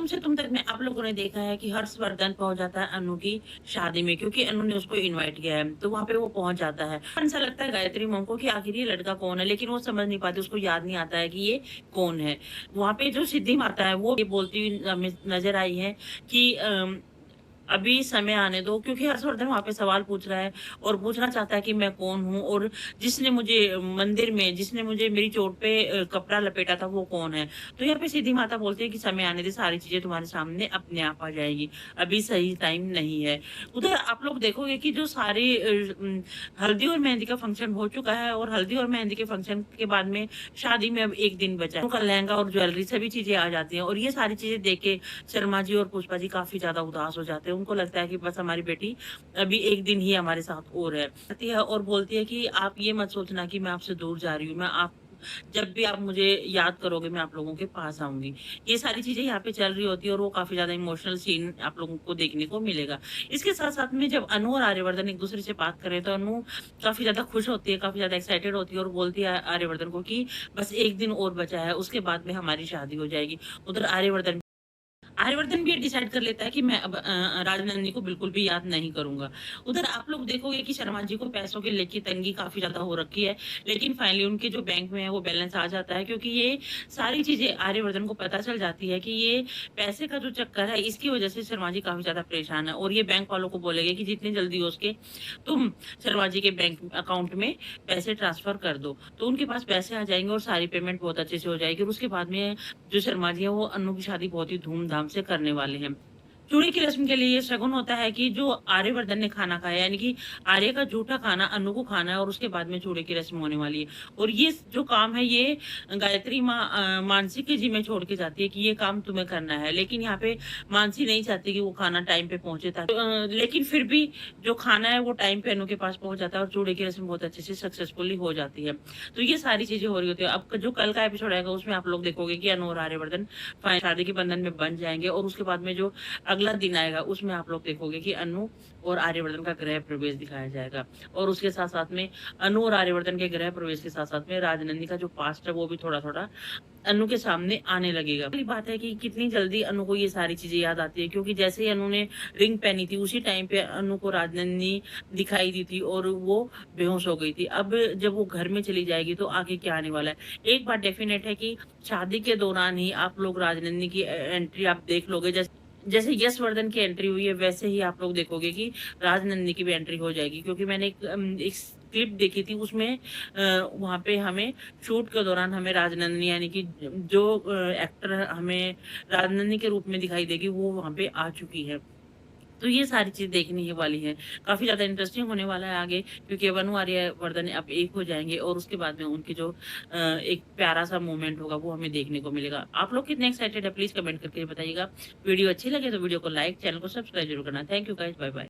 से तुम तक में आप लोगों ने देखा है कि हर्षवर्धन पहुँच जाता है अनु की शादी में, क्योंकि अनु ने उसको इनवाइट किया है, तो वहाँ पे वो पहुँच जाता है। ऐसा लगता है गायत्री मॉम को कि आखिर ये लड़का कौन है, लेकिन वो समझ नहीं पाती, उसको याद नहीं आता है कि ये कौन है। वहाँ पे जो सिद्धि माता है वो ये बोलती हुई हमें नज़र आई है कि अभी समय आने दो, क्योंकि हर्षवर्धन वहाँ पे सवाल पूछ रहा है और पूछना चाहता है कि मैं कौन हूँ, और जिसने मुझे मंदिर में, जिसने मुझे मेरी चोट पे कपड़ा लपेटा था वो कौन है। तो यहाँ पे सीधी माता बोलती है कि समय आने दे, सारी चीजें तुम्हारे सामने अपने आप आ जाएगी, अभी सही टाइम नहीं है। उधर आप लोग देखोगे कि जो सारे हल्दी और मेहंदी का फंक्शन हो चुका है, और हल्दी और मेहंदी के फंक्शन के बाद में शादी में अब एक दिन बचा है। उनका लहंगा और ज्वेलरी सभी चीजें आ जाती हैं, और ये सारी चीजें देख के शर्मा जी और पुष्पा जी काफ़ी ज़्यादा उदास हो जाते हैं। उनको लगता है कि बस हमारी बेटी अभी एक दिन ही हमारे साथ और है। आती है और बोलती है कि आप ये मत सोचना कि मैं आपसे दूर जा रही हूँ, मैं आप जब भी आप मुझे याद करोगे मैं आप लोगों के पास आऊँगी। ये सारी चीज़ें यहाँ पे चल रही होती है, और वो काफ़ी ज़्यादा इमोशनल सीन आप लोगों को देखने को मिलेगा। इसके साथ-साथ में जब अनु और आर्यवर्धन एक-दूसरे से बात कर रहे हैं, तो अनु काफ़ी ज़्यादा खुश होती है, काफ़ी ज़्यादा एक्साइटेड होती है, और बोलती है आर्यवर्धन को कि बस 1 दिन और बचा है, उसके बाद में हमारी शादी हो जाएगी। उधर आर्यवर्धन भी ये डिसाइड कर लेता है कि मैं अब राजनंदिनी को बिल्कुल भी याद नहीं करूँगा। उधर आप लोग देखोगे कि शर्मा जी को पैसों की लेके तंगी काफ़ी ज़्यादा हो रखी है, लेकिन फाइनली उनके जो बैंक में है वो बैलेंस आ जाता है, क्योंकि ये सारी चीज़ें आर्यवर्धन को पता चल जाती है कि ये पैसे का जो चक्कर है इसकी वज़ह से शर्मा जी काफ़ी ज़्यादा परेशान है, और ये बैंक वालों को बोलेंगे कि जितनी जल्दी हो सके तुम शर्मा जी के बैंक अकाउंट में पैसे ट्रांसफ़र कर दो। तो उनके पास पैसे आ जाएँगे और सारी पेमेंट बहुत अच्छे से हो जाएगी, और उसके बाद में जो शर्मा जी हैं वो अन्नू की शादी बहुत ही धूम-धाम से करने वाले हैं। चूड़ी की रस्म के लिए ये शगुन होता है कि जो आर्यवर्धन ने खाना खाया, यानी कि आर्य का झूठा खाना अन्नू को खाना है, और उसके बाद में चूड़ी की रस्म होने वाली है। और ये जो काम है ये गायत्री मानसी के ज़िम्मे छोड़ के जाती है कि ये काम तुम्हें करना है। लेकिन यहाँ पे मानसी नहीं चाहती कि वो खाना टाइम पे पहुँचे, लेकिन फिर भी जो खाना है वो टाइम पे अन्नू के पास पहुँच जाता है, और चूड़ी की रस्म बहुत अच्छे से सक्सेसफुली हो जाती है। तो ये सारी चीज़ें हो रही होती है। अब जो कल का एपिसोड आएगा उसमें आप लोग देखोगे कि अनु और आर्यवर्धन शादी के बंधन में बंध जाएँगे, और उसके बाद में जो अगला दिन आएगा उसमें आप लोग देखोगे कि अनु और आर्यवर्धन का गृह प्रवेश दिखाया जाएगा, और उसके साथ-साथ में अनु और आर्यवर्धन के गृह प्रवेश के साथ-साथ में राजनंदिनी का जो पास्ट है वो भी थोड़ा-थोड़ा अनु के सामने आने लगेगा। पहली बात है कि कितनी जल्दी अनु को ये सारी चीज़ें याद आती है, क्योंकि जैसे ही अनु ने रिंग पहनी थी उसी टाइम पे अनु को राजनंदिनी दिखाई दी थी, और वो बेहोश हो गई थी। अब जब वो घर में चली जाएगी तो आगे क्या आने वाला है? एक बात डेफिनेट है कि शादी के दौरान ही आप लोग राजनंदिनी की एंट्री आप देख लोगे। जैसे यशवर्धन की एंट्री हुई है, वैसे ही आप लोग देखोगे कि राजनंदिनी की भी एंट्री हो जाएगी, क्योंकि मैंने एक क्लिप देखी थी उसमें वहाँ पे हमें शूट के दौरान हमें राजनंदिनी, यानी कि जो एक्टर हमें राजनंदिनी के रूप में दिखाई देगी वो वहाँ पे आ चुकी है। तो ये सारी चीज़ देखने ही वाली है। काफ़ी ज़्यादा इंटरेस्टिंग होने वाला है आगे, क्योंकि अनु आर्यवर्धन अब एक हो जाएँगे, और उसके बाद में उनकी जो एक प्यारा-सा मोमेंट होगा वो हमें देखने को मिलेगा। आप लोग कितने एक्साइटेड है प्लीज़ कमेंट करके बताइएगा। वीडियो अच्छी लगे तो वीडियो को लाइक, चैनल को सब्सक्राइब ज़रूर करना। Thank you guys, bye bye.